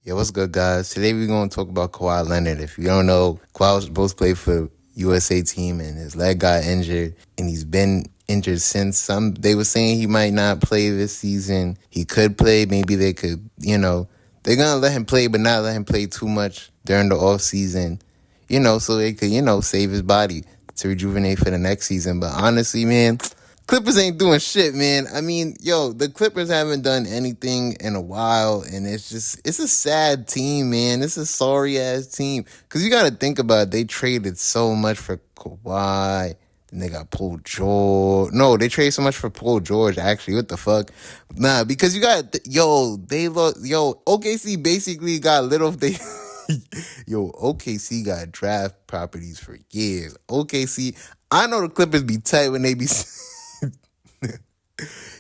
Yeah, what's good, guys? Today we're going to talk about Kawhi Leonard. If you don't know, Kawhi was supposed to play for USA team, and his leg got injured, and he's been injured since. They were saying he might not play this season. He could play. Maybe they could, they're gonna let him play, but not let him play too much during the off season, so they could, save his body to rejuvenate for the next season. But honestly, man, Clippers ain't doing shit, man. I mean, the Clippers haven't done anything in a while, and it's a sad team, man. It's a sorry ass team. Cause you gotta think about it, they traded so much for Kawhi. Then they got Paul George. No, they traded so much for Paul George, actually. What the fuck? Nah, because you got, they lost, OKC basically got lit off they. OKC got draft properties for years. OKC, I know the Clippers be tight when they be.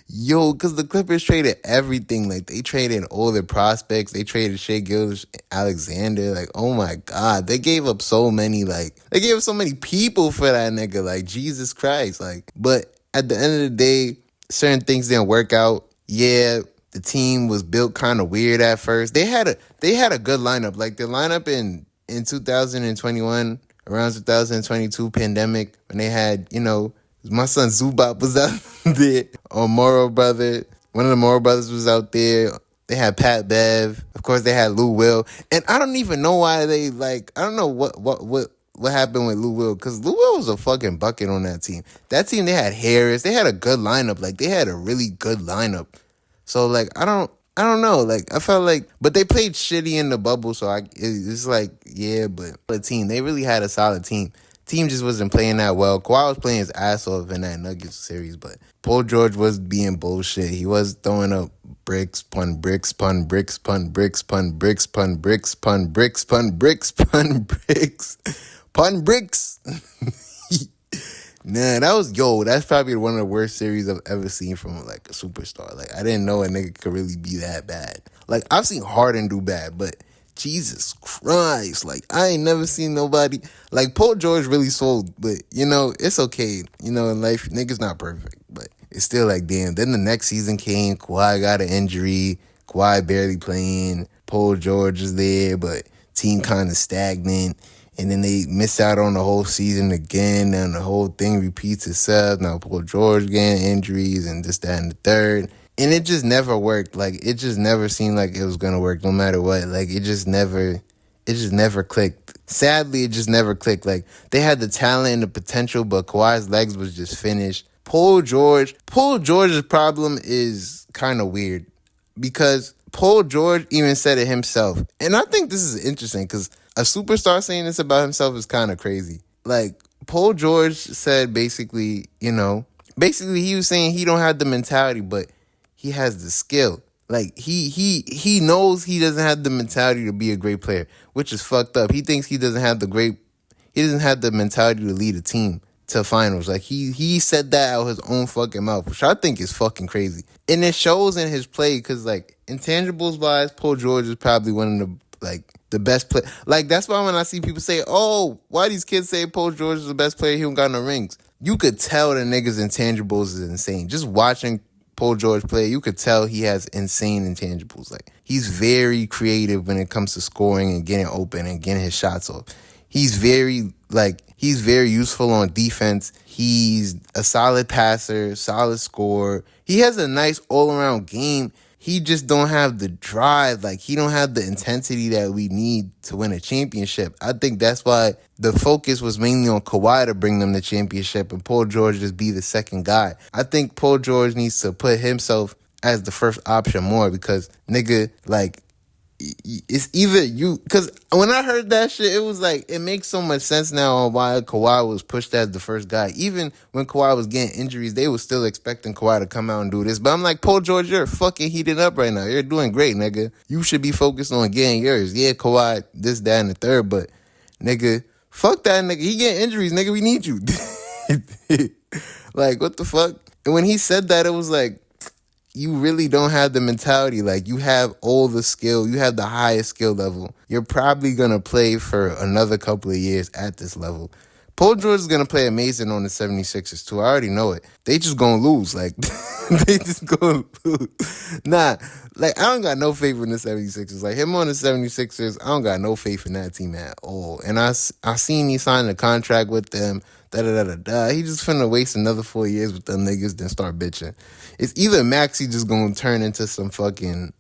Because the Clippers traded everything. Like, they traded all their prospects. They traded Shai Gilgeous-Alexander. Like, oh my God. They gave up so many, they gave up so many people for that nigga. Like, Jesus Christ. Like, but at the end of the day, certain things didn't work out. Yeah, the team was built kind of weird at first. They had a good lineup. Like, the lineup in 2021, around 2022 pandemic, when they had, my son Zubac was out there. Or Morrow brother. One of the Morrow brothers was out there. They had Pat Bev. Of course, they had Lou Will. And I don't even know why I don't know what happened with Lou Will. Because Lou Will was a fucking bucket on that team. That team, they had Harris. They had a good lineup. Like, they had a really good lineup. So, I don't know. Like, I felt like, but they played shitty in the bubble. So it's like, yeah, but the team, they really had a solid team. Team just wasn't playing that well. Kawhi was playing his ass off in that Nuggets series, but Paul George was being bullshit. He was throwing up bricks, pun bricks, pun bricks, pun bricks, pun bricks, pun bricks, pun bricks, pun bricks, pun bricks, pun bricks. Nah, that's probably one of the worst series I've ever seen from a superstar. Like, I didn't know a nigga could really be that bad. Like, I've seen Harden do bad, but Jesus Christ, like, I ain't never seen nobody, like, Paul George really sold, but, it's okay, in life, niggas not perfect, but it's still like, damn. Then the next season came, Kawhi got an injury, Kawhi barely playing, Paul George is there, but team kind of stagnant, and then they miss out on the whole season again, and the whole thing repeats itself. Now Paul George getting injuries, and this, that, and the third. And it just never worked. Like, it just never seemed like it was gonna work no matter what. Like, it just never clicked. Sadly, it just never clicked. Like, they had the talent and the potential, but Kawhi's legs was just finished. Paul George's problem is kind of weird because Paul George even said it himself. And I think this is interesting because a superstar saying this about himself is kind of crazy. Like, Paul George said basically he was saying he don't have the mentality, but he has the skill. Like, he knows he doesn't have the mentality to be a great player, which is fucked up. He thinks he doesn't have the mentality to lead a team to finals. Like, he said that out his own fucking mouth, which I think is fucking crazy. And it shows in his play, because, intangibles wise, Paul George is probably one of the best play. Like, that's why when I see people say, oh, why these kids say Paul George is the best player, he don't got no rings. You could tell the niggas intangibles is insane. Just watching Paul George play, you could tell he has insane intangibles. Like, he's very creative when it comes to scoring and getting open and getting his shots off. He's very useful on defense. He's a solid passer, solid scorer. He has a nice all-around game. He just don't have the drive. Like, he don't have the intensity that we need to win a championship. I think that's why the focus was mainly on Kawhi to bring them the championship and Paul George just be the second guy. I think Paul George needs to put himself as the first option more because, nigga, it's either you, because when I heard that shit, it was like, it makes so much sense now on why Kawhi was pushed as the first guy. Even when Kawhi was getting injuries, they were still expecting Kawhi to come out and do this. But I'm like, Paul George, you're fucking heated up right now. You're doing great, nigga. You should be focused on getting yours. Yeah, Kawhi, this, that, and the third, but nigga, fuck that nigga. He getting injuries, nigga. We need you. Like, what the fuck? And when he said that, it was like, you really don't have the mentality. Like, you have all the skill. You have the highest skill level. You're probably going to play for another couple of years at this level. Paul George is gonna play amazing on the 76ers too. I already know it. They just gonna lose. Like they just gonna lose. Nah, like I don't got no faith in the 76ers. Like him on the 76ers, I don't got no faith in that team at all. And I seen he signed a contract with them. Da da da da da. He just finna waste another 4 years with them niggas, then start bitching. It's either Maxey just gonna turn into some fucking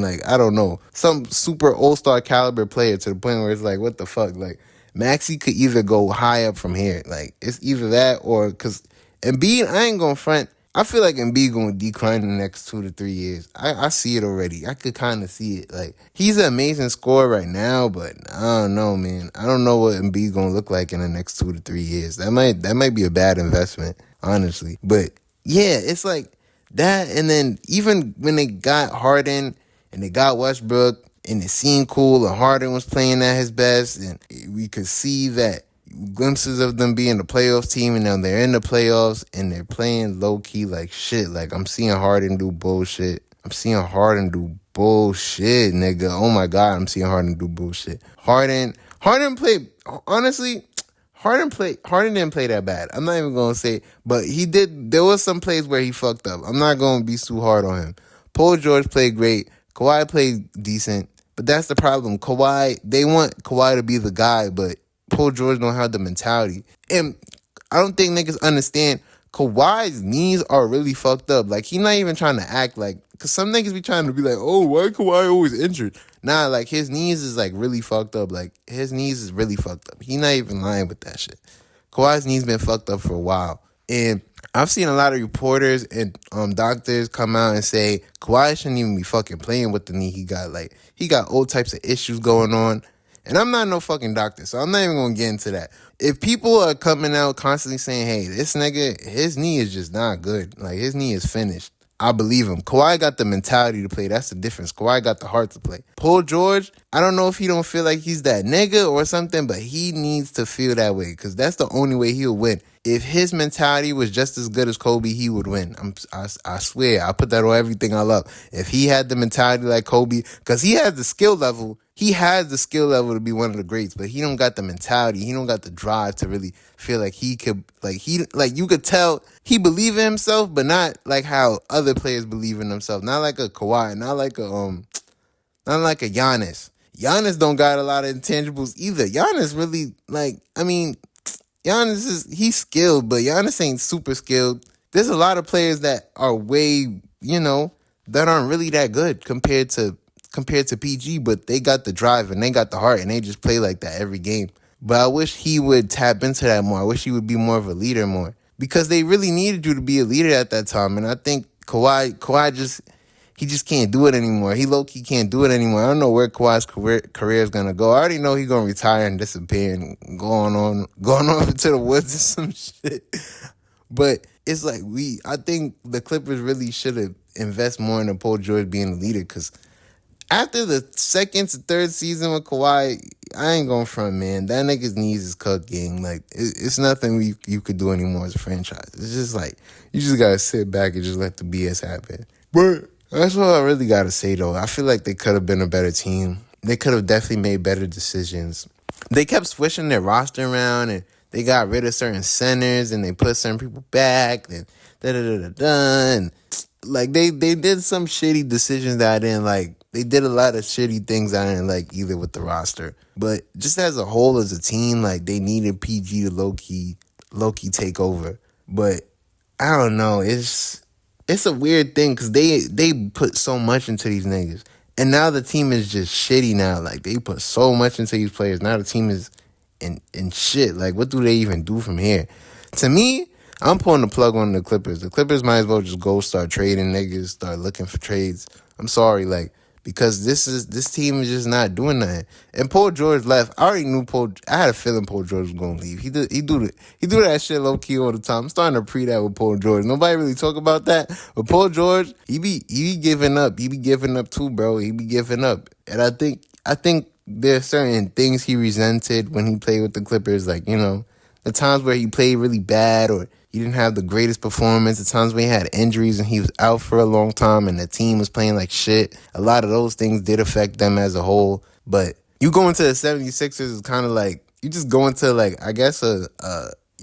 like I don't know, some super all-star caliber player to the point where it's like what the fuck, like Maxey could either go high up from here, like it's either that or because Embiid, I ain't gonna front. I feel like Embiid gonna decline in the next 2 to 3 years. I see it already. I could kind of see it. Like he's an amazing scorer right now, but I don't know, man. I don't know what Embiid gonna look like in the next 2 to 3 years. That might be a bad investment, honestly. But yeah, it's like that, and then even when they got Harden and they got Westbrook and it seemed cool and Harden was playing at his best and we could see that glimpses of them being the playoffs team, and now they're in the playoffs and they're playing low key like shit. Like I'm seeing Harden do bullshit. I'm seeing Harden do bullshit, nigga. Oh my god, I'm seeing Harden do bullshit. Harden played honestly. Harden didn't play that bad. I'm not even gonna say, but he did. There was some plays where he fucked up. I'm not gonna be too hard on him. Paul George played great. Kawhi played decent, but that's the problem. They want Kawhi to be the guy, but Paul George don't have the mentality. And I don't think niggas understand Kawhi's knees are really fucked up. Like, he not even trying to act like, because some niggas be trying to be like, oh, why Kawhi always injured? Nah, like, his knees is, like, really fucked up. Like, his knees is really fucked up. He not even lying with that shit. Kawhi's knees been fucked up for a while. And I've seen a lot of reporters and doctors come out and say Kawhi shouldn't even be fucking playing with the knee he got. Like, he got all types of issues going on. And I'm not no fucking doctor, so I'm not even gonna get into that. If people are coming out constantly saying, hey, this nigga, his knee is just not good. Like, his knee is finished. I believe him. Kawhi got the mentality to play. That's the difference. Kawhi got the heart to play. Paul George, I don't know if he don't feel like he's that nigga or something, but he needs to feel that way because that's the only way he'll win. If his mentality was just as good as Kobe, he would win. I swear. I put that on everything I love. If he had the mentality like Kobe, because he has the skill level. He has the skill level to be one of the greats, but he don't got the mentality. He don't got the drive to really feel like he could, like you could tell he believe in himself, but not like how other players believe in themselves. Not like a Kawhi, not like a Giannis. Giannis don't got a lot of intangibles either. Giannis really, he's skilled, but Giannis ain't super skilled. There's a lot of players that are way, that aren't really that good compared to PG, but they got the drive and they got the heart and they just play like that every game. But I wish he would tap into that more. I wish he would be more of a leader more because they really needed you to be a leader at that time. And I think Kawhi just can't do it anymore. He low-key can't do it anymore. I don't know where Kawhi's career is gonna go. I already know he's gonna retire and disappear and going on into the woods or some shit. But it's like I think the Clippers really should have invest more in Paul George being the leader because after the second to third season with Kawhi, I ain't going front, man. That nigga's knees is cooked, gang. Like, it's nothing you could do anymore as a franchise. It's just like, you just gotta sit back and just let the BS happen. But that's what I really gotta say, though. I feel like they could have been a better team. They could have definitely made better decisions. They kept switching their roster around, and they got rid of certain centers, and they put certain people back, and da-da-da-da-da, and like, they did some shitty decisions that I didn't like. They did a lot of shitty things I didn't like either with the roster. But just as a whole, as a team, like, they needed PG to low-key take over. But I don't know. It's a weird thing because they put so much into these niggas. And now the team is just shitty now. Like, they put so much into these players. Now the team is in shit. Like, what do they even do from here? To me, I'm pulling the plug on the Clippers. The Clippers might as well just go start trading niggas, start looking for trades. I'm sorry, like, because this team is just not doing nothing. And Paul George left. I already knew I had a feeling Paul George was gonna leave. He do that shit low key all the time. I'm starting to pre that with Paul George. Nobody really talk about that, but Paul George, he be giving up. He be giving up too, bro. He be giving up. And I think there's certain things he resented when he played with the Clippers, like, the times where he played really bad or he didn't have the greatest performance, the times when he had injuries and he was out for a long time and the team was playing like shit. A lot of those things did affect them as a whole. But you going to the 76ers is kind of like, you just go into like, I guess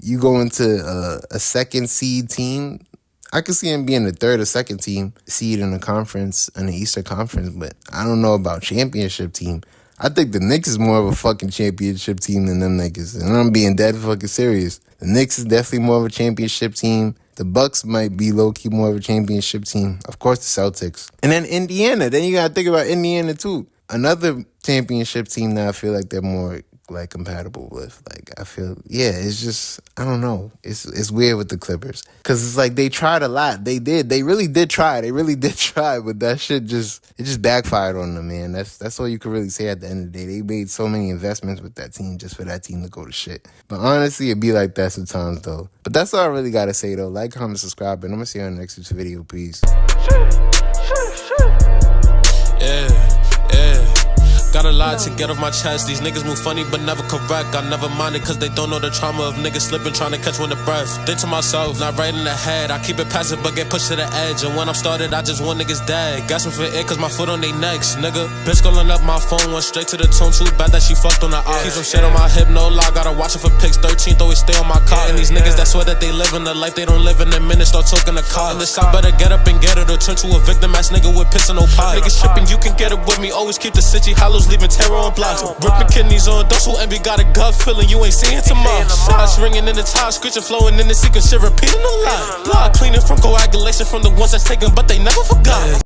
you go into a second seed team. I could see him being the third or second team seed in the conference, in the Eastern Conference, but I don't know about championship team. I think the Knicks is more of a fucking championship team than them niggas. And I'm being dead fucking serious. The Knicks is definitely more of a championship team. The Bucks might be low-key more of a championship team. Of course, the Celtics. And then Indiana. Then you gotta think about Indiana, too. Another championship team that I feel like they're more like compatible with. Like, I feel, yeah, it's just, I don't know. It's weird with the Clippers. Because it's like they tried a lot. They did. They really did try. But that shit just backfired on them, man. That's all you can really say at the end of the day. They made so many investments with that team just for that team to go to shit. But honestly, it be like that sometimes, though. But that's all I really got to say, though. Like, comment, subscribe, and I'm going to see you on the next video. Peace. Got a lot to get off my chest. These niggas move funny but never correct. I never mind it cause they don't know the trauma of niggas slipping trying to catch one of breath. Think to myself, not right in the head. I keep it passive but get pushed to the edge. And when I'm started, I just want niggas dead. Gasping for air cause my foot on they necks, nigga. Bitch calling up my phone, went straight to the tone. Too bad that she fucked on the eye. Keep some shit on my hip, no lie. Gotta watch it for pics. 13th always stay on my car. And these niggas that swear that they live in the life they don't live in a minute start talking the car. And this I better get up and get it or turn to a victim ass nigga with piss and no pie. Niggas tripping, you can get it with me. Always keep the city hollows, leaving terror on blocks. Ripping kidneys on those who envy got a gut feeling you ain't seeing tomorrow. Shots ringing in the top, screeching, flowing in the secret shit, repeating a lot. Blood cleaning from coagulation from the ones that's taken, but they never forgot.